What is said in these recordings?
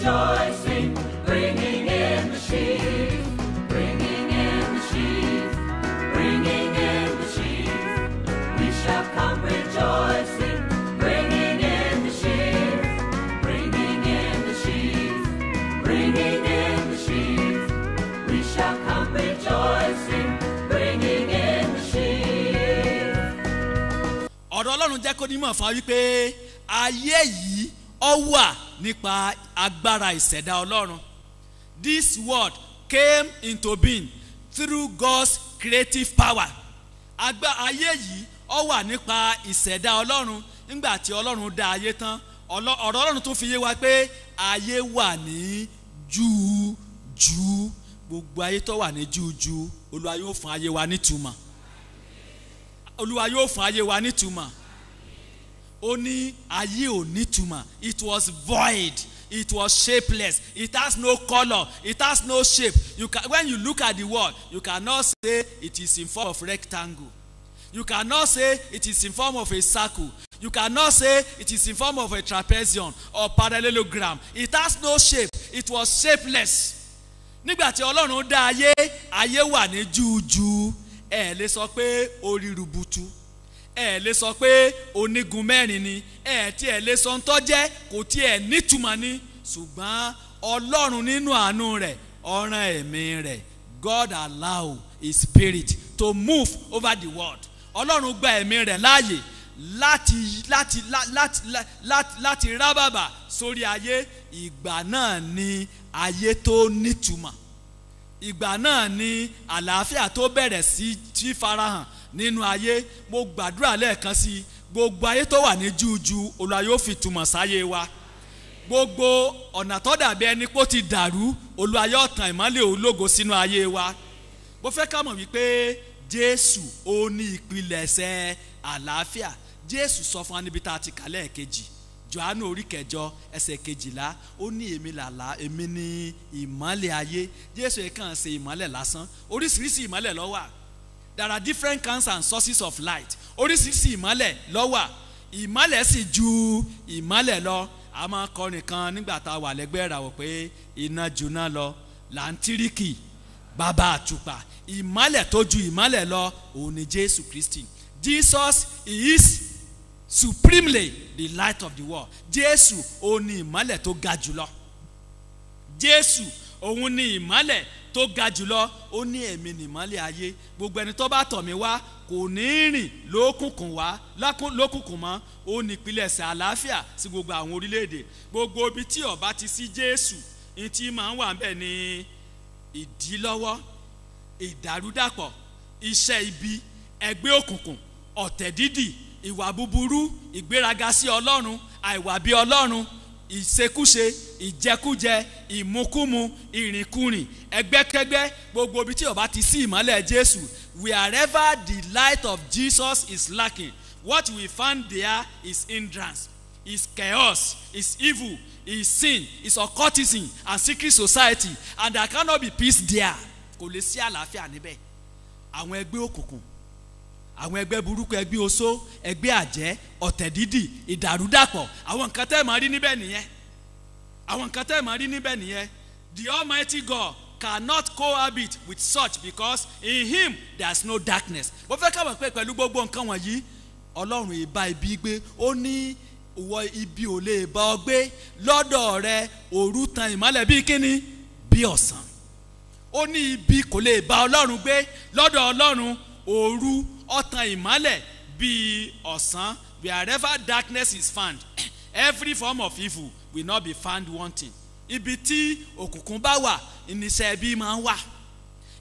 rejoicing, bringing in the sheaves, bringing in the sheaves, bringing in the sheaves. We shall come rejoicing, bringing in the sheaves, bringing in the sheaves, bringing in the sheaves. We shall come rejoicing, bringing in the sheaves. Ọ̀rọ̀ Ọlọ́run jẹ́ kó nímọ̀ fún wa wípé ayé yìí ó wà nípa agbára ìṣẹ̀dá Ọlọ́run. This world came into being through God's creative power. Ayé yìí ó wà nípa ìṣẹ̀dá Ọlọ́run. Nígbà tí Ọlọ́run dá ayé tán, ọ̀rọ̀ Ọlọ́run tún fi yé wa pé ayé wà ní júújú. Gbogbo ayé tó wà ní júújú, Olúwa yóò fún ayé wa nítumọ̀. Olúwa yóò fún ayé wa nítumọ̀. Ó ní ayé ò nítumọ̀. It was void. It was shapeless. It has no color. It has no shape. When you look at the world, you cannot say it is in form of rectangle. You cannot say it is in form of a circle. You cannot say it is in form of a trapezium or parallelogram. It has no shape. It was shapeless. Nígbà tí Ọlọ́run dá ayé, ayé wà ní júújú. Ẹ lè sọ pé orí rubutu. Ẹ lè sọ pé onígun mẹ́rin ni. Ẹ lè sọ ntọ́ jẹ́ kò tiẹ̀ nítumọ̀ ni. Ṣùgbọ́n Ọlọ́run nínú àánú rẹ̀, ọ̀ràn ẹ̀mí rẹ̀, God allow his spirit to move over the world. Ọlọ́run gba ẹ̀mí rẹ̀ láàyè láti rábàbà sórí ayé. Ìgbà náà ni ayé tó nítumọ̀. Ìgbà náà ni àlàáfíà tó bẹ̀rẹ̀ sí farahàn nínú ayé. Mo gbàdúrà lẹ́ẹ̀kan sí gbogbo ayé tó wà ní júújú, Olúwa yóò fi túmọ̀ sáyé wa. Gbogbo ọ̀nà tó dàbí ẹni pé ó ti dàrú, Olúwa yóò tan ìmọ́lẹ̀ ológo sínú ayé wa. Mo fẹ́ ká mọ̀ wípé Jésù ó ní ìpilẹ̀ṣẹ̀ àlàáfíà. Jésù sọ fún wa níbi tá a ti kà lẹ́ẹ̀kejì, Jòhánù orí 8 ẹsẹ̀ 12, ó ní èmi ní ìmọ́lẹ̀ ayé. Jésù yìí kàn ṣe ìmọ́lẹ̀ lásán. Oríṣiríṣi ìmọ́lẹ̀ ló wà. There are different kinds and sources of light. Oríṣiríṣi ìmọ́lẹ̀ ló wà. Ìmọ́lẹ̀ sì ju ìmọ́lẹ̀ lọ. A máa kọrin kan nígbà tá a wà lẹ́gbẹ́ ìràwọ̀ pé iná juná lọ, làǹtíríkì, bàbá àtùpà. Ìmọ́lẹ̀ tó ju ìmọ́lẹ̀ lọ òun ni Jésù Kristi. Jesus is supremely the light of the world. Jésù òun ni ìmọ́lẹ̀ tó ga jùlọ. Jésù òun ni ìmọ́lẹ̀ tó ga jùlọ. Ó ní èmi ni ìmọ́lẹ̀ ayé. Gbogbo ẹni tó bá tọ̀ mí wá kò ní rìn lókùnkùn mọ́. Ó ní ìpilẹ̀ṣẹ̀ àlàáfíà sí gbogbo àwọn orílẹ̀-èdè. Gbogbo ibi tí ó bá ti sí Jésù, ní tí máa ń wà ńbẹ̀ ní ìdílọ́wọ́, ìdàrúdàpọ̀, iṣẹ́ ibi, ẹgbẹ́ òkùnkùn, ọ̀tẹ̀ dídì, ìwà búburú, ìgbéraga sí Ọlọ́run, àìwà bí Ọlọ́run, ìṣekúṣe, ìjẹkújẹ, ìmukúmu, ìrìnkúrìn, ẹgbẹ́kẹ́gbẹ́. Gbogbo ibi tí ó bá ti sí ìmọ́lẹ̀ Jésù, wherever the light of Jesus is lacking, what we find there is hindrance, is chaos, is evil, is sin, is occultism and secret society, and there cannot be peace there. Kò lè sí àlàáfíà níbẹ̀. Àwọn ẹgbẹ́ òkùnkùn, àwọn ẹgbẹ́ burúkú, ẹgbẹ́ oṣó, ẹgbẹ́ àjẹ́, ọ̀tẹ̀ dídì, ìdàrúdàpọ̀, àwọn nǹkan tẹ́ máa rí níbẹ̀ nìyẹn. Àwọn nǹkan tẹ́ máa rí níbẹ̀ nìyẹn. The Almighty God cannot cohabit with such because in him there is no darkness. Mo fẹ́ ká mọ̀ pé pẹ̀lú gbogbo nǹkan wọ̀nyí, Ọlọ́run ìbá ibi gbé. Ó ní ìwọ ibi ò lè bá ọ gbé. Lọ́dọ̀ rẹ òru tan ìmọ́lẹ̀ bí kíni? Bí ọ̀sán. Ó ní ibi kò lè bá Ọlọ́run gbé. Lọ́dọ̀ Ọlọ́run òru ó tan ìmọ́lẹ̀ bí ọ̀sán. Wherever darkness is found, every form of evil will not be found wanting. Ibi tí òkùnkùn bá wà, ìníṣẹ́ ẹbí máa ń wà.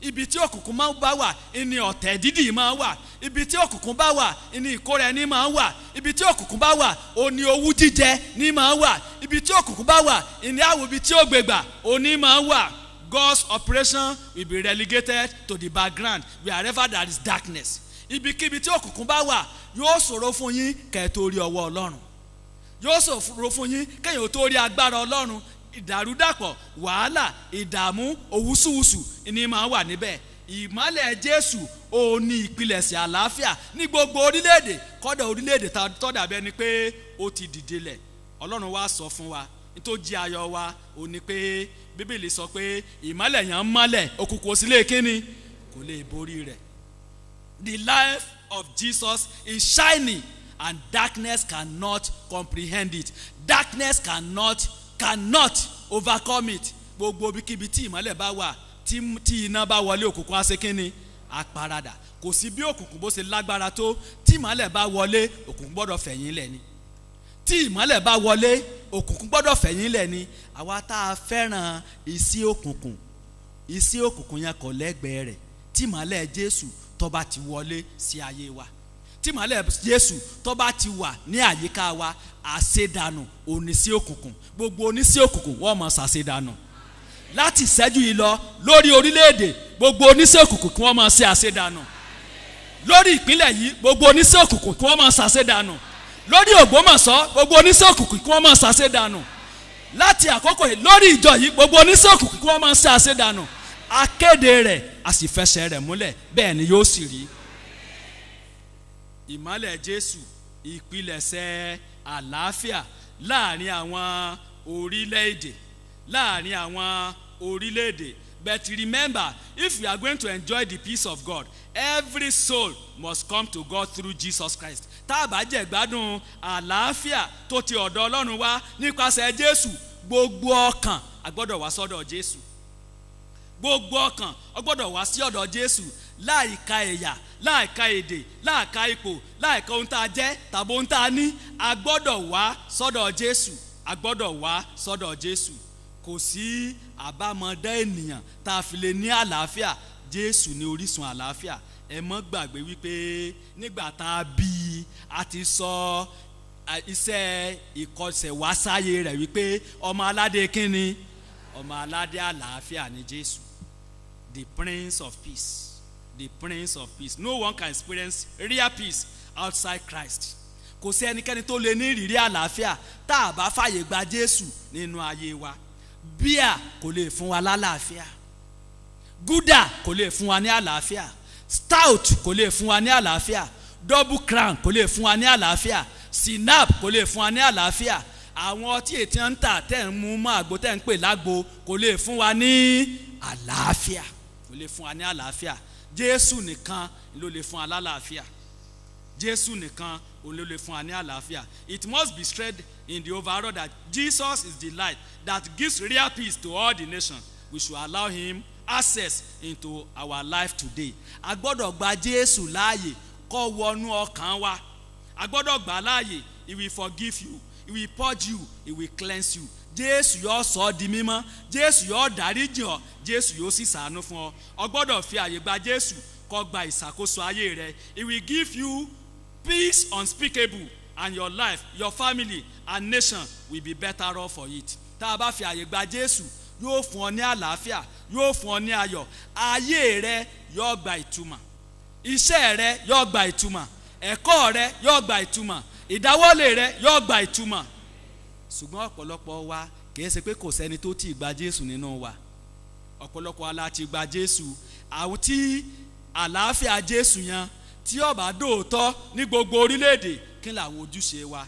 Ibi tí òkùnkùn máa ń bá wà, ìní ọ̀tẹ̀ dídì máa ń wà. Ibi tí òkùnkùn bá wà, ìní ìkóra ẹni máa ń wà. Ibi tí òkùnkùn bá wà, òní owú jíjẹ ní máa ń wà. Ibi tí òkùnkùn bá wà, ìní àwọ̀ ibi tí ó gbègbà òní máa ń wà. God's operation will be relegated to the background wherever there is darkness. Ibikíbi tí òkùnkùn bá wà, yóò ṣòro fún yín kẹ́ tó rí ọwọ́ Ọlọ́run. Yóò ṣòro fún yín kẹ́yìn tó rí agbára Ọlọ́run. Ìdàrúdàpọ̀, wàhálà, ìdààmú, òwúsùwùsù ni máa wà níbẹ̀. Ìmọ́lẹ̀ Jésù ó ní ìpilẹ̀ṣẹ̀ àlàáfíà ní gbogbo orílẹ̀-èdè. Kódà orílẹ̀-èdè tó dàbí ẹni pé ó ti dìde lẹ̀. Ọlọ́run wá sọ fún wa tó jí ayọ̀ wa ò ní pé bíbélì sọ pé ìmọ́lẹ̀ yẹn ń mọ́lẹ̀ òkùnkùn sí lè kíni kò lè borí rẹ̀. The life of Jesus is shining and darkness cannot comprehend it. Darkness cannot overcome it. Gbogbo bíkíbi tí ìmọ́lẹ̀ bá wà tí iná bá wọlé òkùnkùn á ṣe kíni àparadà. Kò sí bí òkùnkùn bó ṣe lágbára tó tí ìmọ́lẹ̀ bá wọlé òkùnkùn gbọ́dọ̀ fẹ̀yìn lẹ̀ ni. Tí ìmọ́lẹ̀ bá wọlé òkùnkùn gbọ́dọ̀ fẹ̀yìn lẹ̀ ni. Àwa tá a fẹ́ràn ìsí òkùnkùn yẹn kò lẹ́gbẹ̀ẹ́ rẹ̀ tí ìmọ́lẹ̀ Jésù tó bá ti wọlé sí ayé wa, tí ìmọ́lẹ̀ Jésù tó bá ti wà ní àyíká wa, àṣedànù onísí òkùnkùn, gbogbo onísí òkùnkùn wọ́n mọ̀ ṣàṣedànù. Láti ìṣẹ́jú yìí lọ lórí orílẹ̀-èdè gbogbo onísí òkùnkùn kí wọ́n mọ̀ ṣe àṣedànù. Lórí ìpínlẹ̀ yìí gbogbo onísí òkùnkùn kí wọ́n mọ̀ ṣàṣedànù. Lórí Ògbómọ̀ṣọ́ gbogbo onísí òkùnkùn kí wọ́n mọ̀ ṣàṣedànù. Láti àkókò yìí lórí ìjọ yìí gbogbo onísí òkùnkùn kí wọ́n mọ̀ ṣe àṣedànù. Akéde rẹ̀ a sì fẹsẹ̀ rẹ̀ múlẹ̀ bẹ́ẹ̀ ni yóò sì rí. Ìmọ́lẹ̀ Jésù ìpilẹ̀ṣẹ̀ àlàáfíà láàrin àwọn orílẹ̀-èdè. But remember, if we are going to enjoy the peace of God, every soul must come to God through Jesus Christ. Tá a bá jẹ gbádùn àlàáfíà tó ti ọ̀dọ̀ Ọlọ́run wá nípasẹ̀ Jésù, gbogbo ọkàn a gbọ́dọ̀ wá sọ́dọ̀ Jésù. Gbogbo ọkàn a gbọ́dọ̀ wá sí ọ̀dọ̀ Jésù, láìka ẹ̀yà, láìka èdè, láìka ipò, láìka ohun tá a jẹ́ tàbí ohun tá a ní, a gbọ́dọ̀ wá sọ́dọ̀ Jésù. A gbọ́dọ̀ wá sọ́dọ̀ Jésù. Kò sí àbámọ̀dá ènìyàn tá a fi lè ní àlàáfíà. Jésù ni orísun àlàáfíà. Ẹ mọ́ gbàgbé wípé nígbà tá a bí a ti sọ iṣẹ́ ìkọsẹ̀ wá sáyé rẹ̀ wípé ọmọ aládé kínni, ọmọ aládé àlàáfíà ni Jésù. The Prince of Peace. The Prince of Peace. No one can experience real peace outside Christ. Kò sí ẹnikẹ́ni tó lè ní ìrírí àlàáfíà tá a bá fàyè gba Jésù nínú ayé wa. Bíà kò lè fún wa lálàáfíà. Gúdà kò lè fún wa ní àlàáfíà. Stout kò lè fún wa ní àlàáfíà. Double Crown kò lè fún wa ní àlàáfíà. Sinap kò lè fún wa ní àlàáfíà. Àwọn ọtí ètí ń tà tẹ̀ ń mú mọ́ àgbo tẹ̀ ń pè lágbo kò lè fún wa ní àlàáfíà. Kò lè fún wa ní àlàáfíà. Jésù nìkan ló lè fún wa lálàáfíà. Jésù nìkan ló lè fún wa ní àlàáfíà. It must be stressed in the overall that Jesus is the light that gives real peace to all the nations. We should allow him access into our life today. A gbọ́dọ̀ gba Jésù láàyè kó wọnú ọkàn wa. A gbọ́dọ̀ gbà láàyè. He will forgive you. He will purge you. He will cleanse you. Jésù yóò sọ ọ́ di mímọ́. Jésù yóò dáríjì ọ́. Jésù yóò sì ṣàánú fún ọ. O gbọ́dọ̀ fi àyè gba Jésù kó gba ìṣàkóso ayé rẹ. He will give you peace unspeakable, and your life, your family and nation will be better off for it. Tá a bá fi àyè gba Jésù yóò fún ọ ní àlàáfíà, yóò fún ọ ní ayọ̀. Ayé rẹ yóò gba ìtumọ̀. Iṣẹ́ rẹ yóò gba ìtumọ̀. Ẹ̀kọ́ rẹ yóò gba ìtumọ̀. Ìdáwọ́lé rẹ yóò gba ìtumọ̀. Ṣùgbọ́n ọ̀pọ̀lọpọ̀ wa kì í ṣe pé kò sẹ́ni tó ti gba Jésù nínú wa. Ọ̀pọ̀lọpọ̀ wa la ti gba Jésù. Àwọn tí àlàáfíà Jésù yẹn tí ó bá dòótọ́ ní gbogbo orílẹ̀-èdè, kí ni àwọn ojúṣe wa?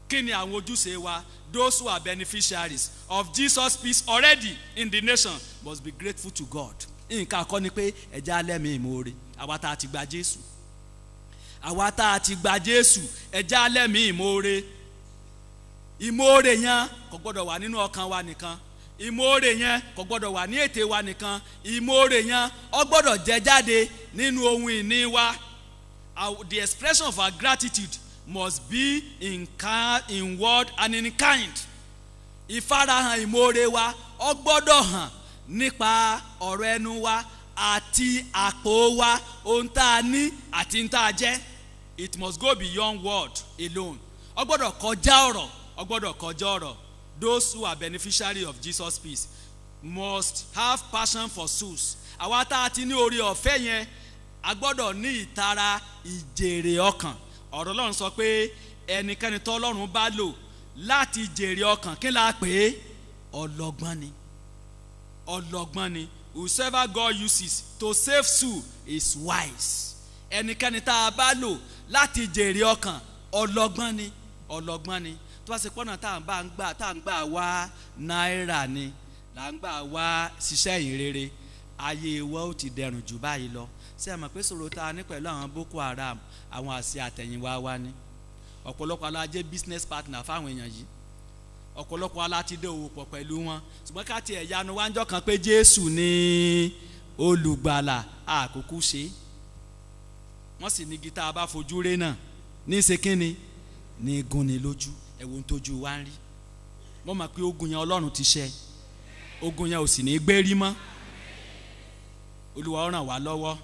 Kí ni àwọn ojúṣe wa? Those who are beneficiaries of Jesus' peace already in the nation must be grateful to God. Nǹkan àkọ́ ni pé ẹja lẹ́mìí ìmoore. Àwa tá a ti gba Jésù. Àwa tá a ti gba Jésù ẹja lẹ́mìí ìmoore. Ìmoore yẹn kò gbọ́dọ̀ wà nínú ọkàn wa nìkan. Ìmoore yẹn kò gbọ́dọ̀ wà ní ètè wa nìkan. Ìmoore yẹn ó gbọ́dọ̀ jẹ jáde nínú ohun ìní wa. The expression of our gratitude must be in word and in kind. Ìfarahàn ìmoore wa ó gbọ́dọ̀ hàn nípa ọ̀rọ̀ ẹnu wa àti àpò wa, ohun tá a ní àti ohun tá a jẹ́. It must go beyond word alone. Ó gbọ́dọ̀ kọjá ọ̀rọ̀, ó gbọ́dọ̀ kọjá ọ̀rọ̀. Those who are beneficiaries of Jesus' peace must have passion for souls. Àwa tá a ti ní oore ọ̀fẹ́ yẹn, a gbọ́dọ̀ ní ìtara ìjèrè ọkàn. Ọ̀rọ̀ Ọlọ́run sọ pé ẹnikẹ́ni tó Ọlọ́run bá lò láti jèrè ọkàn, kí la pè é? Ọlọ́gbọ́n ni. Ọlọ́gbọ́n ni. Whosoever God uses to save soul is wise. Ẹnikẹ́ni tá a bá lò láti jèrè ọkàn, ọlọ́gbọ́n ni. Ọlọ́gbọ́n ni. tó bá ṣe pọ́nà tá à ń gbà wá náírà ni là ń gbà wá ṣiṣẹ́ ìrere ayé wa ó ti dẹrùn jù báyìí lọ. ṣé ẹ mọ̀ pé ṣòro tá a ní pẹ̀lú àwọn Boko Haram àwọn àṣẹ àtẹ̀yìnwá wa ni ọ̀pọ̀lọpọ̀ alájẹ́ business partner fáwọn èèyàn yìí ọ̀pọ̀lọpọ̀ alátidé òwò pọ̀ pẹ̀lú wọn ṣùgbọ́n ká tiẹ̀ yanu wájọ́ kan pé Jésù ní olùgbàlà àkókò ṣe wọ́n sì ní gita bá fojú ré náà ní ṣe kínni ní gúnni lójú ẹ̀wọ̀n tójú wa ń rí wọ́n mọ̀ pé ogun yẹn Ọlọ́run ti ṣe ogun yẹn ò sì ní gbérí mọ́ Olúwa ó ràn wá lọ́wọ́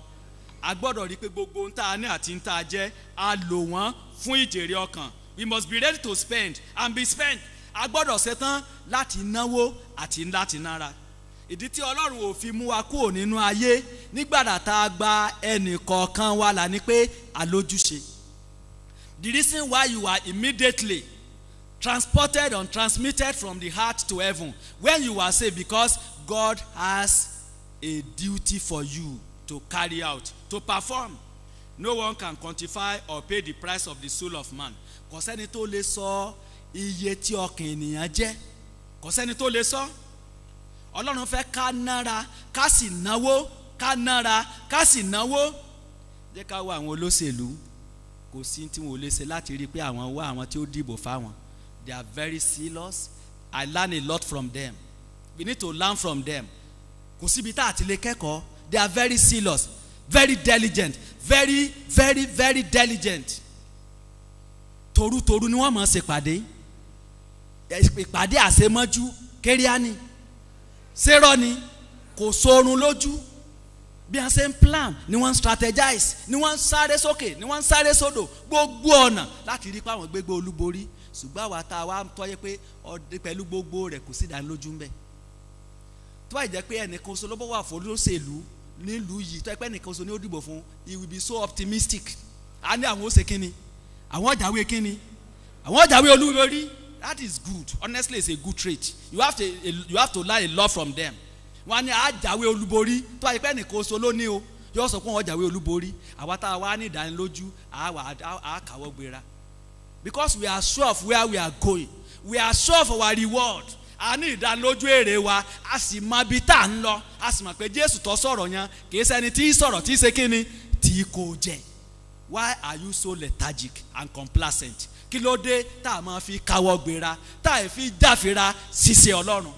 a gbọ́dọ̀ rí pé gbogbo ohun tá a ní àti ohun tá a jẹ́ a lò wọ́n fún ìjèrè ọkàn. We must be ready to spend and be spent. A gbọ́dọ̀ ṣetán láti náwó àti láti nára. Ìdí tí Ọlọ́run ò fi mú wa kúrò nínú ayé nígbàdà tá a gba ẹnì kọ̀ọ̀kan wa là ní pé àlójúṣe. The reason why you are immediately transported and transmitted from the heart to heaven when you are saved because God has a duty for you to carry out, to perform. No one can quantify or pay the price of the soul of man. Kò sẹ́ni tó lè sọ iye tí ọkàn ènìyàn jẹ́. Kò sẹ́ni tó lè sọ. Ọlọ́run fẹ́ ká nára, ká sì náwó, ká nára, ká sì náwó. Jẹ́ ká wo àwọn olóṣèlú. Kò sí tí wọ́n lè ṣe láti rí pé àwọn wá àwọn tí ó dìbò fáwọn. They are very serious. I learn a lot from them. We need to learn from them. Kò síbi tá a ti lè kẹ́kọ̀ọ́. They are very serious, very diligent, very diligent. Toru ni wọ́n máa ṣe pàdé. Ìpàdé àṣemọ́jú kéríání. Ṣérọ́ ni kò sórun lójú. Bí wọ́n ṣe ń plan ni wọ́n ń strategize ni wọ́n ń sáré sókè ni wọ́n ń sáré sódò gbogbo ọ̀nà láti rí pé àwọn gbégbé olúborí. Ṣùgbọ́n àwa tá a wá tọ́yẹ pé ọdẹ pẹ̀lú gbogbo rẹ̀ kò sí ìdánilójú ń bẹ. Tó bá jẹ́ pé ẹnìkan ṣoṣo ló bọ́ wà fún olóṣèlú nílùú yìí tó ẹgbẹ́ nìkan ṣoṣo ní ó dìbò fún he will be so optimistic. A ní àwọn ó ṣe kínni àwọn ọ̀jàwé kínni àwọn ọ̀jàwé olúborí. That is good. Honestly, it's a good trait. You have to learn a lot from them. Wọ́n á ní àjàwé olúborí tó ẹgbẹ́ nìkan ṣoṣo ló ní o yóò sọ pé wọ́n ọ̀jàwé olúborí àwa tá a wá ní ìdánilójú àá kàwọ́ gbéra. Because we are sure of where we are going. We are sure of our reward. A ní ìdánilójú èrè wa a sì mọ ibi tá à ń lọ a sì mọ̀ pé Jésù tó sọ̀rọ̀ yẹn kì í ṣẹni tí sọ̀rọ̀ tí ṣe kíni tí kò jẹ́. Why are you so lethargic and complacent? Kí ló dé tá a máa fi káwọ́ gbéra tá a fi jáfira ṣiṣẹ́ Ọlọ́run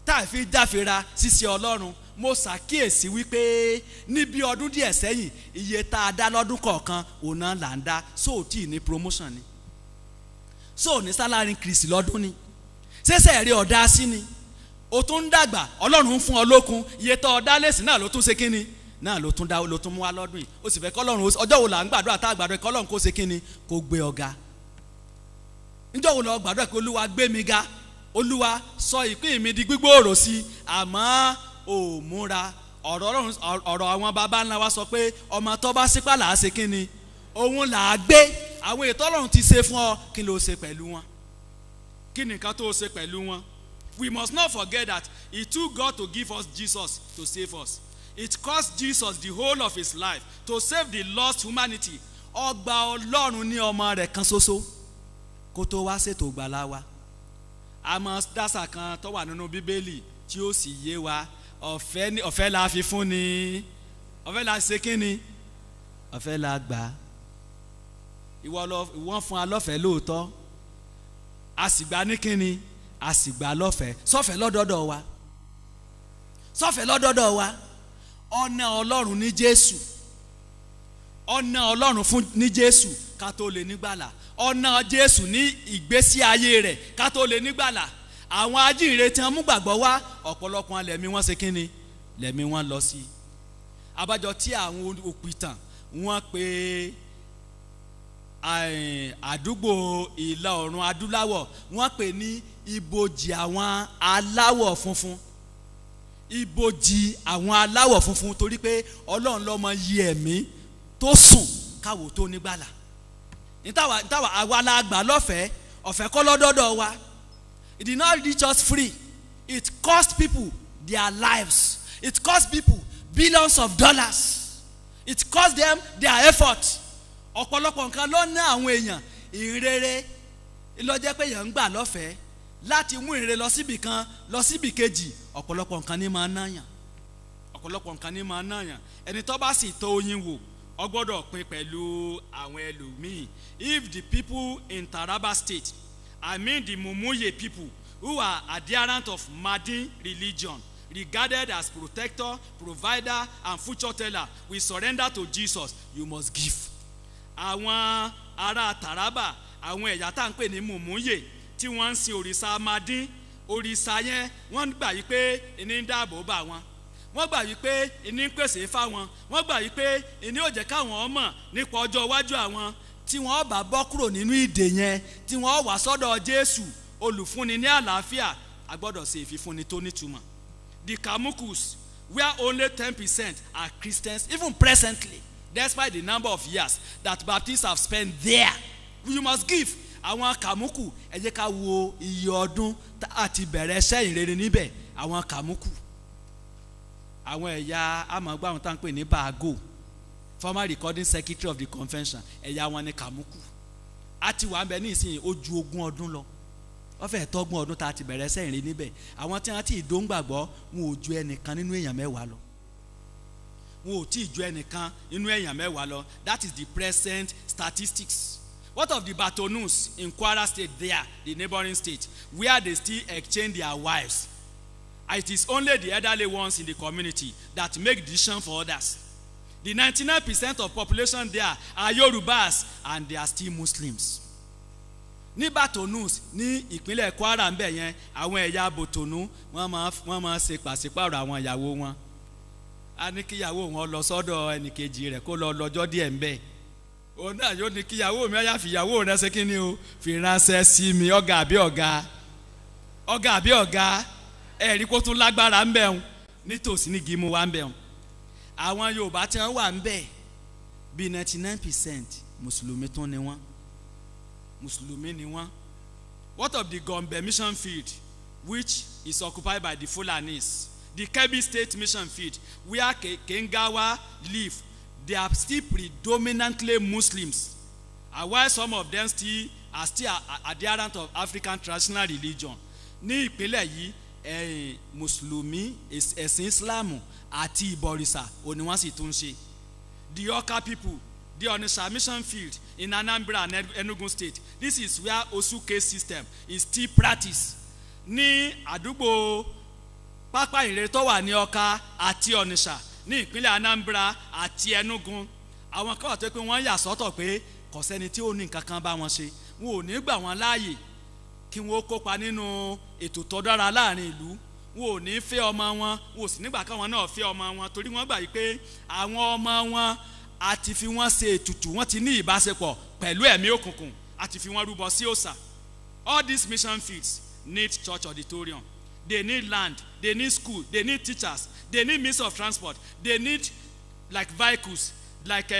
tá a fi jáfira ṣiṣẹ́ Ọlọ́run. Mo ṣàkíyèsí wípé níbi ọdún díẹ̀ sẹ́yìn iye tá a dá lọ́dún kọ̀ọ̀kan òun náà là ń dá sóòtì ní promotion ni sóò ní salary increase lọ́dún ni ṣẹ̀ṣẹ̀ rí ọ̀dá sí ni o tún ń dàgbà Ọlọ́run ń fún ọ lókun iye tó ọ̀dá lẹ́sìn náà ló tún ṣe kínni náà ló tún mú wá lọ́dún yìí o sì fẹ́ kọ́lọ́run ọjọ́ wo là ń gbàdúrà tá a gbàdúrà kọ́lọ́run kó ṣe kínni kó gbé ọ̀gá níjọ́ wo lọ gbàdúrà pé Olúwa gbé mi ga Olúwa sọ ìpín mi di gbígbòòrò sí àmọ́ ò múra ọ̀rọ̀ àwọn baba ńlá wa sọ pé ọmọ tó bá sípà là á ṣe kínni òun là á gbé àwọn ètò Ọlọ́run ti ṣe fún ọ kí ló ṣe pẹ̀lú wọn. Kí ni nǹkan tó ṣe pẹ̀lú wọn? We must not forget that it took God to give us Jesus to save us. It cost Jesus the whole of his life to save the lost humanity. Ọgbà Ọlọ́run ní ọmọ rẹ̀ kan ṣoṣo kó tó wá ṣètò ìgbàlà wa. Àmọ́ dásà kan tó wà nínú Bíbélì tí ó sì yé wa ọ̀fẹ́ la fi fún ni ọ̀fẹ́ la ṣe kí ni ọ̀fẹ́ la gbà. Ìwọ́n fún wa lọ́fẹ̀ẹ́ lóòótọ́ a sì gbà ní kíni a sì gbà lọ́fẹ̀ẹ́ sọ́fẹ̀ẹ́ lọ́dọọdọ wa sọ́fẹ̀ẹ́ lọ́dọọdọ wa ọ̀nà Ọlọ́run ní Jésù ọ̀nà Ọlọ́run fún ní Jésù ká tó lè nígbàlà ọ̀nà Jésù ní ìgbésí ayé rẹ̀ ká tó lè nígbàlà. Àwọn ajíhìnrere tí wọ́n mú gbàgbọ́ wá ọ̀pọ̀lọpọ̀ lẹ̀mí wọn ṣe kíni lẹ̀mí wọn lọ sí. Abájọ tí àwọn òpìtàn wọ́n pe àdúgbò ìlà oòrùn adúláwọ̀ wọ́n pè ní ibojì àwọn aláwọ̀ funfun ibojì àwọn aláwọ̀ funfun torí pé Ọlọ́run lọ́mọ yí ẹ̀mí tó sùn káwò tó nígbàlà. Nítawà àwa la gbà lọ́fẹ̀ẹ́ ọ̀fẹ́ kọ́ lọ́dọọdọ wa. It did not reach us free. It cost people their lives. It cost people billions of dollars. It cost them their effort. Ọ̀pọ̀lọpọ̀ nǹkan ló ná àwọn èèyàn ìrere ìlọ́jẹ́ pé èèyàn ń gbà lọ́fẹ̀ẹ́ láti mú ìrere lọ síbì kan lọ síbì kejì, ọ̀pọ̀lọpọ̀ nǹkan ní máa náyàn, ọ̀pọ̀lọpọ̀ nǹkan ní máa náyàn. Ẹni tó bá sì tó oyin wò ó gbọ́dọ̀ pín pẹ̀lú àwọn ẹlòmíì. If the people in Taraba State, I mean the Mumuye people who are adherents of Madin religion, regarded as protector, provider and future teller, we surrender to Jesus, you must give. Àwọn ará Taraba, àwọn ẹ̀yà tá à ń pè ní Mumuye tí wọ́n ń sin òrìṣà Madin, òrìṣà yẹn wọ́n gbà yí pé ìní ń dáàbò bá wọn, wọ́n gbà yí pé ìní ń pèsè fáwọn, wọ́n gbà yí pé ìní ò jẹ́ káwọn mọ̀ nípa ọjọ́ iwájú àwọn. Tí wọ́n bá bọ́ kúrò nínú ìdè yẹn, tí wọ́n wá sọ́dọ̀ Jésù olùfúnni ní àlàáfíà, a gbọ́dọ̀ ṣe ìfifúnni tó nítumọ̀. The Kamukus, where only 10% are Christians, even presently, despite the number of years that Baptists have spent there, you must give. Àwọn Kamuku, ẹ jẹ́ ká wo iye ọdún àti bẹ̀rẹ̀ iṣẹ́ ìrere níbẹ̀. Àwọn Kamuku, àwọn ẹ̀yà amọ̀gbà àwọn tá ń pè ní Bago, former recording secretary of the convention, ẹ̀yà wọn ni Kamuku. A ti wà ń bẹ ní ìsìn ojú 20 ọdún lọ. Wọ́n fẹ́ tọ́gbọ̀n ọdún tá a ti bẹ̀rẹ̀ iṣẹ́ ìrere níbẹ̀. Àwọn tí wọ́n ti ìdóngbàgbọ́ wọn ò ju ẹnìkan nínú èèyàn 10 lọ. Wọn ò tí ì ju ẹnìkan nínú èèyàn 10 lọ. That is the present statistics. What of the Batonus in Kwara State there, the neighboring state, where they still exchange their wives? It is only the elderly ones in the community that make decision for others. The 99% of population there are Yorubas and they are still Muslims. Ní Batonus ní ìpínlẹ̀ Kwara ń bẹ̀ yẹn, àwọn ẹ̀yà Botonu wọ́n máa ṣe pàṣípàrọ̀ àwọn ìyàwó wọn. A ní kí ìyàwó wọn lọ sọ́dọ̀ ẹnìkejì rẹ̀ kó lọ lọ́jọ́ díẹ̀ ń bẹ̀. Òun náà yóò ní kí ìyàwó mi ọ̀yà fi ìyàwó rẹ̀ ṣe kí ni o, fi ránṣẹ́ sí mi, ọ̀gá àbí ọ̀gá, ọ̀gá àbí ọ̀gá, ẹ̀rí kó tún lágbára ń bẹ̀ wọn nítòsí ní Gímú wa ń bẹ̀ wọn. Àwọn Yorùbá tí wọ́n wà ń bẹ̀ bíi 99% Mùsùlùmí tún ni wọ́n. Mùsùlùmí ni wọ́n. What of the Gombe mission field, which is occupied by the Fulanis? The Kebbi State mission field, where Kengawa live, they are still predominantly Muslims, and while some of them are still adherents of African traditional religion. Ní ìpínlẹ̀ yìí, Mùsùlùmí, ẹ̀sìn Islam àti ìbọ̀rìṣà òní wọ́n sì tún ṣe. The Oka people, the Onitsha mission field in Anambra and Enugu State, this is where Osu case system is still practiced. Ní àdúgbò pápá ìrere tó wà ní Ọ̀ka àti Onitsha ní ìpínlẹ̀ Anambra àti Enugu, àwọn kan wà tó pé wọ́n yà sọ́tọ̀ pé kò sẹ́ni tí ó ní nǹkan kan bá wọn ṣe, wọn ò ní gbà wọ́n láàyè kí wọ́n kópa nínú ètò tó dára láàrin ìlú, wọn ò ní fẹ́ ọmọ wọn, wọn ò sì nígbà káwọn náà fẹ́ ọmọ wọn, torí wọ́n gbà yí pé àwọn ọmọ wọn àti fi wọ́n ṣe ètùtù, wọ́n ti ní ìbáṣepọ̀ pẹ̀lú ẹ̀mí òkùnkùn àti fi wọ́n rúbọ sí òòṣà. All these mission fields need church auditorium, they need land, they need school, they need teachers, they need means of transport, they need like vehicles, like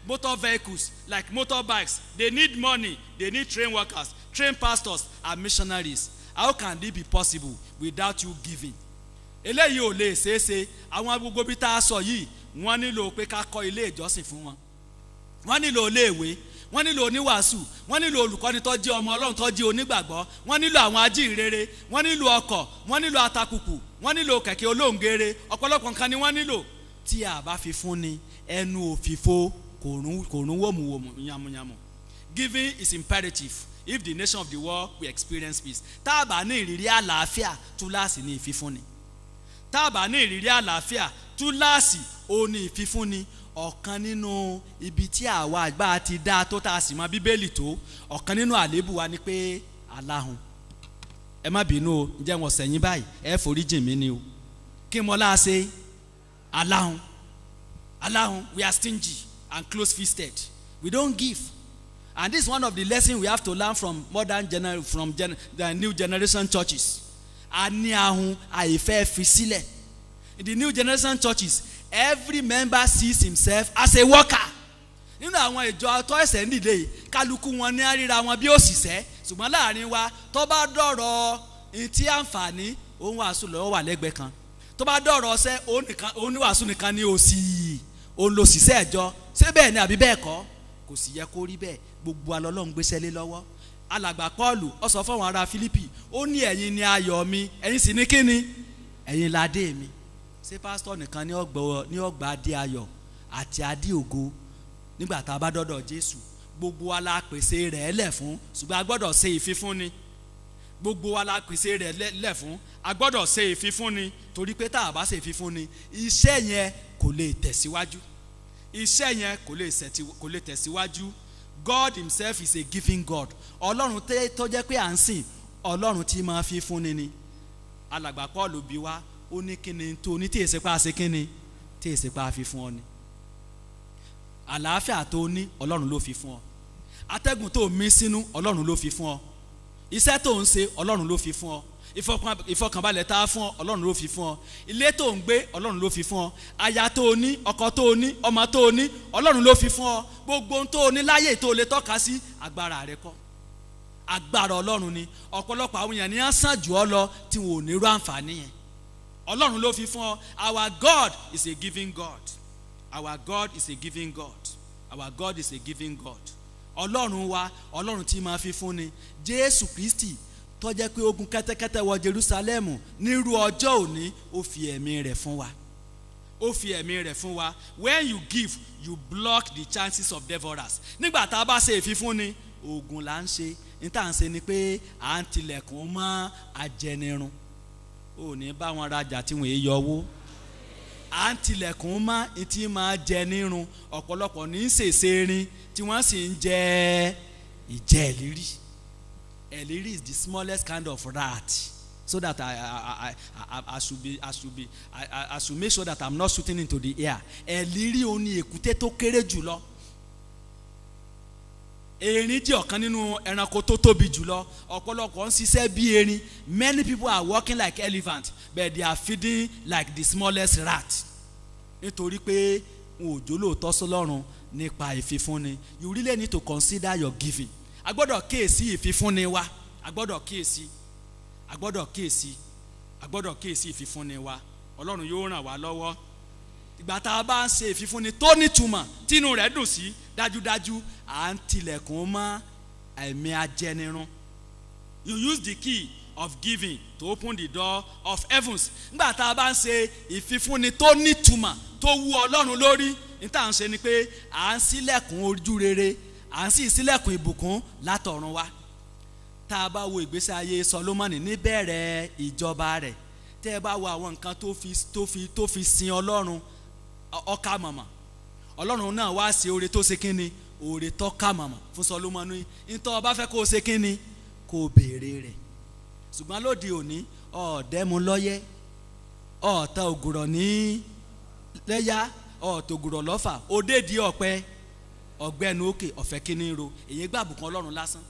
motor vehicles, like motorbikes, they need money, they need trained workers, trained pastors and missionaries. How can this be possible without you giving? Eléyìí ò lè ṣeéṣe. Àwọn gbogbo bí tá a sọ yìí, wọ́n nílò pé ká kọ́ ilé ìjọsìn fún wọn, wọ́n nílò iléèwé, wọ́n nílò oníwàásù, wọ́n nílò olùkọ́ni tó jẹ́ ọmọ Ọlọ́run tó jẹ́ onígbàgbọ́, wọ́n nílò àwọn ajíhìnrere, wọ́n nílò ọkọ̀, wọ́n nílò atakùkù, wọ́n nílò kẹ̀kẹ́ olóńgere, ọ̀pọ̀lọpọ̀ nǹkan ni wọ́n nílò. Tí a bá fi fún ni, ẹnu òfìfo kò rún wòmùwòmù yàmùyàmù. Giving is imperative if the nation of the world will experience peace. Tá a bá ní ìrírí àlàáfíà, túláàsì ní ìfifúnni. Tá a bá ní ìrírí àlàáfíà, túláàsì ó ní ìfifúnni. Ọ̀kan nínú ibi tí àwa àgbà ti dá tó tá a sì mọ Bíbélì tó, ọ̀kan nínú àléébù wa ni pé aláhùn. Ẹ má bínú o, ǹjẹ́ wọ́n sẹ́yìn báyìí, ẹ foríjìn mí ni o. Kí mo láà ṣe? Aláhùn. Aláhùn, we are stingy and close-fisted. We don't give. And this is one of the lessons we have to learn from the new generation churches. A ní ahun àìfẹ́ fi sílẹ̀. In the new generation churches, every member sees himself as a worker. Nínú àwọn ìjọ tó ẹsẹ̀ ń dìde yìí, kálukú wọn ní àríra wọn bí òṣìṣẹ́, ṣùgbọ́n láàrin wa tó bá dọ̀rọ̀ ìtí àǹfààní, òun wàásù lọ́wọ́ wà lẹ́gbẹ̀ẹ́ kan. Tó bá dọ̀rọ̀ ọsẹ́, òun ní wàásù nìkan ní òsì, òun lòṣìṣẹ́ ẹ̀jọ. Ṣé bẹ́ẹ̀ ni àbí bẹ́ẹ̀ kọ́? Kò sì yẹ kó rí bẹ́ẹ̀. Gbogbo alọ́lọ́run gbéṣẹ́ lé lọ́wọ́. alàgbà Pọ́ọ̀lù ó sọ fún àwọn ará Fílípì ó ní ẹ̀yin ni ayọ̀ mi ẹ̀yin sì ní kíni ẹ̀yin ládé mi. Ṣé pásítọ̀ nìkan ní ọgbà adé ayọ̀ àti adé ògo nígbà tá a bá dọ́dọ̀ Jésù? Gbogbo wa la pèsè rẹ̀ lẹ̀ fún, ṣùgbọ́n a gbọ́dọ̀ ṣe ìfifúnni. Gbogbo wa la pèsè rẹ̀ lẹ̀ fún, a gbọ́dọ̀ ṣe ìfifúnni, torí pé tá a bá ṣe ìfifúnni iṣẹ́ yẹn kò lè tẹ̀síwájú. Iṣẹ́ yẹn kò lè tẹ̀síwájú. God himself is a giving God. Ọlọ́run tó jẹ́ pé à ń sìn, Ọlọ́run tí máa fi fúnni ni. Alàgbà Paul bí wá ó ní kíni tó ní tí èsì pa ṣe kíni tí èsì pa fi fún ọ ni. Àlàáfíà tó ní Ọlọ́run ló fi fún ọ. Atẹ́gùn tó mí sínú Ọlọ́run ló fi fún ọ. Iṣẹ́ tó ń ṣe Ọlọ́run ló fi fún ọ. Ìfọkànbalẹ̀ tá a fún ọ Ọlọ́run ló fi fún ọ. Ilé tó ń gbé Ọlọ́run ló fi fún ọ. Aya tó ní, ọkọ tó ní, ọmọ tó ní Ọlọ́run ló fi fún ọ. Gbogbo ohun tó ní láyé tó lè tọ́ka sí agbára rẹ kọ́, agbára Ọlọ́run ni. Ọ̀pọ̀lọpọ̀ àwọn èèyàn ní á sàn jù ọ lọ tí wọn ò ní rú àǹfààní yẹn. Ọlọ́run ló fi fún ọ. Our God is a giving God. Our God is a giving God. Our God is a giving God. Ọlọ́run wa Ọlọ́run tí máa fi fún ni. Jésù Kristi tó jẹ́ pé ogun kẹ́tẹ́kẹ́tẹ́ wọ Jerusalem nírú ọjọ́ òní ó fi ẹ̀mí rẹ̀ fún wa. Ó fi ẹ̀mí rẹ̀ fún wa. When you give, you block the chances of devourers. Nígbà tá a bá ṣe ìfifúnni, ogun là ń ṣe. Ní tá à ń ṣe ni pé à ń tilẹ̀kùn mọ́ ajẹnirun. Ò ní bá wọn rajà tí wọ́n yọ owó. À ń tilẹ̀kùn mọ́ ìtì máa jẹ nírun. Ọ̀pọ̀lọpọ̀ ní ṣèṣe rin tí wọ́n sì ń jẹ ìjẹ́ ìlérí. Ìlérí is the smallest kind of rat, so that I should make sure that I'm not shooting into the air. Ìlérí òun ni èkúté tó kéré jùlọ. Erin jẹ́ ọ̀kan nínú ẹranko tó tóbi jùlọ. Ọ̀pọ̀lọpọ̀ ń ṣiṣẹ́ bí erin. Many people are working like elephant, but they are feeding like the smallest rat. Nítorí pé wọn ò jólóòtọ́ sọ́lọ́run nípa ìfifúnni. You really need to consider your giving. A gbọ́dọ̀ kíyèsí ìfifúnni wa. A gbọ́dọ̀ kíyèsí ìfifúnni wa. Ọlọ́run yóò ràn wá lọ́wọ́. Ìgbà tá a bá ń ṣe ìfifúnni tó nítumọ̀ tínú rẹ̀ dùn sí, dájúdájú à ń tilẹ̀kùn mọ́ ẹ̀mí ajẹnirun. You use the key of giving to open the door of heavens. Nígbà tá a bá ń ṣe ìfifúnni tó nítumọ̀ tó wú Ọlọ́run lórí, ní tá à ń ṣe ni pé à ń ṣílẹ̀kùn ojú rere, à ń sì ṣílẹ̀kùn ìbùkún látọ̀run wá. Tá a bá wo ìgbésí ayé Sólómọ́nì níbẹ̀rẹ̀ ìjọba rẹ̀, tẹ́ ẹ bá wo àwọn nǹkan tó fi sin Ọlọ́run ọkà mọ̀mọ̀. Ọlọ́run náà wá sí oore tó ṣe kínni, oore tó kà mọ̀mọ̀ fún Sólómọ́nì. Ntọ́ ọba fẹ́ kó o ṣe kínni, kó o béèrè rẹ̀. Ṣùgbọ́n lóde òní ọ̀ọ́dẹ́mu lọ́yẹ́, ọ̀ọ́ta ògùrọ̀ ní lẹ́yà, ọ̀ọ́tògùrọ̀ lọ́fà, òdèdí ọ̀pẹ, ọ̀gbẹ́nu òkè ọ̀fẹ́ kínní ro. Èyí gba ìbùkún Ọlọ́run lásán.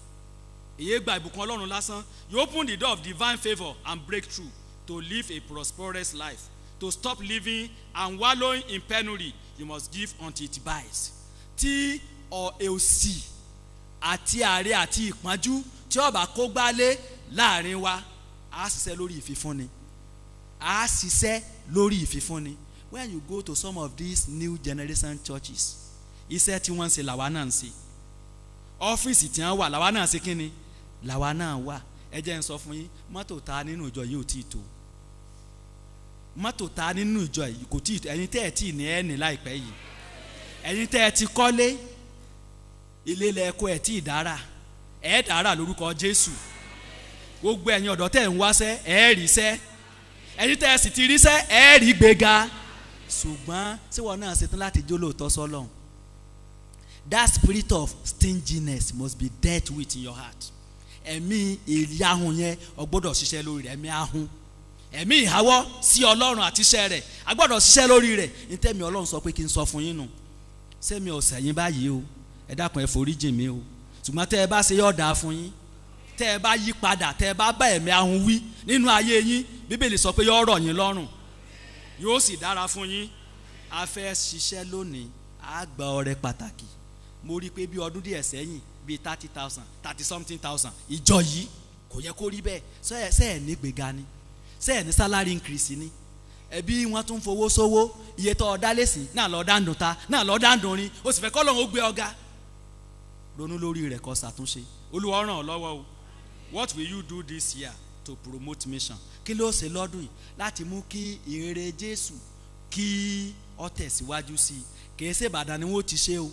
You open the door of divine favour and breakthrough to live a prosperous life. To stop living and wallowing in penury, you must give until it buys. Tí òṣì àti àárẹ̀ àti ìpọ́njú tí ó bá kó gbálé láàrin wa, á ṣiṣẹ́ lórí ìfifúnni. When you go to some of these new generation churches, iṣẹ́ tí wọ́n ń ṣe làwa náà ń ṣe. Ọ́fíìsì tí wọ́n wà làwa náà ṣe kínni, làwa náà wà. Ẹ jẹ́ n sọ fún yín, mọ́tò ta nínú ìjọ yìí ò tí ì tó. Mọ́tò ta nínú ìjọ yìí kò tí ì tó. Ẹ̀yin tẹ́ ẹ̀ tí ì ní ẹ̀ẹ́nì láìpẹ́ yìí. Ẹ̀yin tẹ́ ẹ ti kọ́lé, ilé lẹ́ẹ̀kọ́ ẹ̀ tí ì dára. Ẹ̀ dára lórúkọ Jésù. Gbogbo ẹ̀yin ọ̀dọ́ tẹ́ ẹ̀ ń wáṣẹ́, ẹ̀ ríṣẹ́. Ẹ̀yin tẹ́ ẹ sì ti ríṣẹ́, ẹ̀ rí gbéga. Ṣùgbọ́n tí wọn náà ṣetán láti jólóòtọ́ sọ́lọ́run. That spirit of stinginess must be dealt with in your heart. Ẹ̀mí ìyahun yẹn ó gbọ́dọ̀ ṣiṣẹ́ lórí rẹ̀. Ẹ̀mí ahun, ẹ̀mí ìháwọ́ sí Ọlọ́run àti iṣẹ́ rẹ̀, a gbọ́dọ̀ ṣiṣẹ́ lórí rẹ̀. Ní tẹ́mi Ọlọ́run sọ pé kí n sọ fún yín nù. Sẹ́mi ọ̀sẹ̀ yín báyìí o, ẹ dákun ẹ foríjì mi o. Ṣùgbọ́n tẹ́ ẹ bá ṣe yọ̀ dáa fún yín, tẹ́ ẹ bá yí padà, tẹ́ ẹ bá bá ẹ̀mí ahun wí nínú ayé yín, Bíbélì sọ pé yóò rọ̀ yín lọ́rùn, yóò sì dára fún yín. A fẹ́ ṣiṣẹ́ lónìí, a gba ọrẹ pàtàkì. Mo rí i pé bí ọdún díẹ̀ sẹ́yìn bíi 30,000 ìjọ yìí kò yẹ kó rí bẹ́ẹ̀. Sẹ́ẹ̀ ní gbéga ni, sẹ́ẹ̀ ní salary increase ni. Ẹbí wọn tún fowó sówó, iye tó ọ̀dá lẹ́sìn náà lọ́ọ́ dáńdùn ta náà lọ́ọ́ dáńdùn rin, o sì fẹ́ kọ́ lọ́hún ó gbé ọ̀gá. ronú lórí rẹ̀ kó ṣàtúnṣe. Olúwa ràn ọ́ lọ́wọ́ o. What will you do this year to promote mission? Kí ló ṣe lọ́dún yìí láti mú kí ìrere Jésù kí ó tẹ̀síwájú sí i? Kìí ṣe Ìbàdàn ni wọ́n ti ṣe o,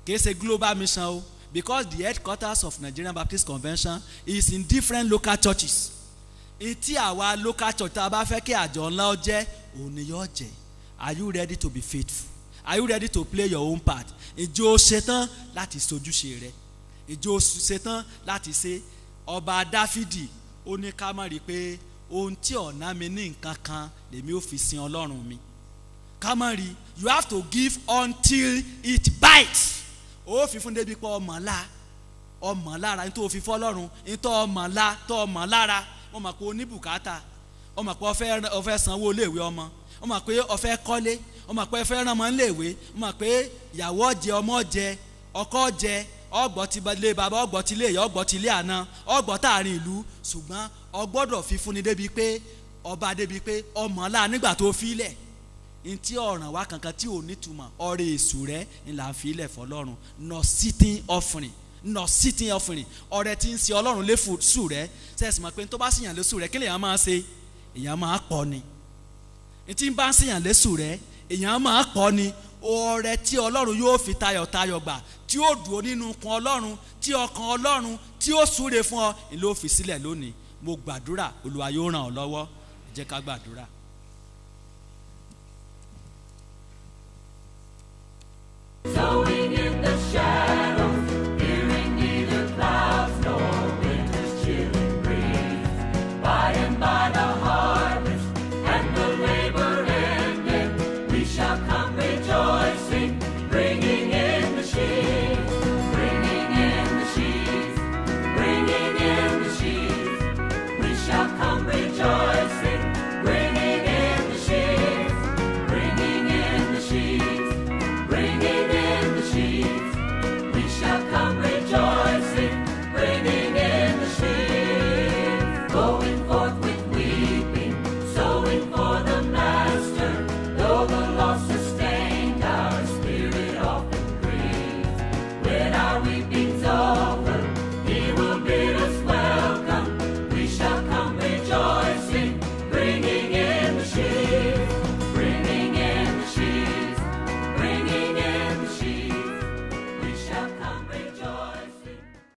kìí ṣe global mission o, because the headquarters of Nigerian Baptist Convention is in different local churches. Ìtí àwa local church tá a bá fẹ́ kí àjọ ńlá ó jẹ́ òun ni yóò jẹ́. Are you ready to be faithful? Are you ready to play your own part? Ìjọ o ṣetán láti sojúṣe rẹ? Ìjọ o ṣetán láti ṣe? Ọba Dáfídì ó ní ká má rí i pé ohun tí ọ̀nà mi ní nǹkan kan lèmi ò fi sin Ọlọ́run mi. Ká má rí, you have to give until it bites. Ó fi fún débi pé ọmọ lára nítorí ó fi fọ́lọ́run nítorí ọmọ lára. Ó mọ̀ pé ó ní bùkátà, ó mọ̀ pé ó fẹ́ sanwó iléèwé ọmọ, ó mọ̀ pé ó fẹ́ kọ́lé, ó mọ̀ pé ó fẹ́ rán ọmọ iléèwé, ó mọ̀ pé ìyàwó jẹ, ọmọ jẹ, ọkọ jẹ, ọgbọ́ ti lé bàbá, ọgbọ́ ti lé ìyá, ọgbọ́ ti lé àná, ọgbọ́ tààrin ìlú. Ṣùgbọ́n ọgbọ́dọ̀ fi fúnni débi pé ọba débi pé ọmọ ńlá nígbà tó fi lẹ̀. Ntí ọ̀ràn wá kankan tí ò nítumọ̀ ọrẹ èṣù rẹ̀ ni là ń fi ilẹ̀ fọlọ́run. No sitting offering, no sitting offering. Ọrẹ tí ń ṣe Ọlọ́run lẹ́fùsù rẹ̀ sẹ́ẹ̀sì mọ̀ pé tó bá ṣìyàn lẹ́sù rẹ̀ kí lèèyàn máa ṣe? Èèyàn máa pọ̀ ni. Ntí ń bá ń ṣìyàn lẹ́sù rẹ̀ èèyàn máa pọ̀ ni. Ọrẹ tí Ọlọ́run yóò fi tayọ̀tayọ̀ gbà, tí ó dùn nínú kan Ọlọ́run, tí ọkàn Ọlọ́run tí ó súre fún ọ ló fi sílẹ̀ lónìí. Mo gbàdúrà Olúwa yóò ràn ọ́ lọ́wọ́. Ẹ jẹ́ ká gbàdúrà. So we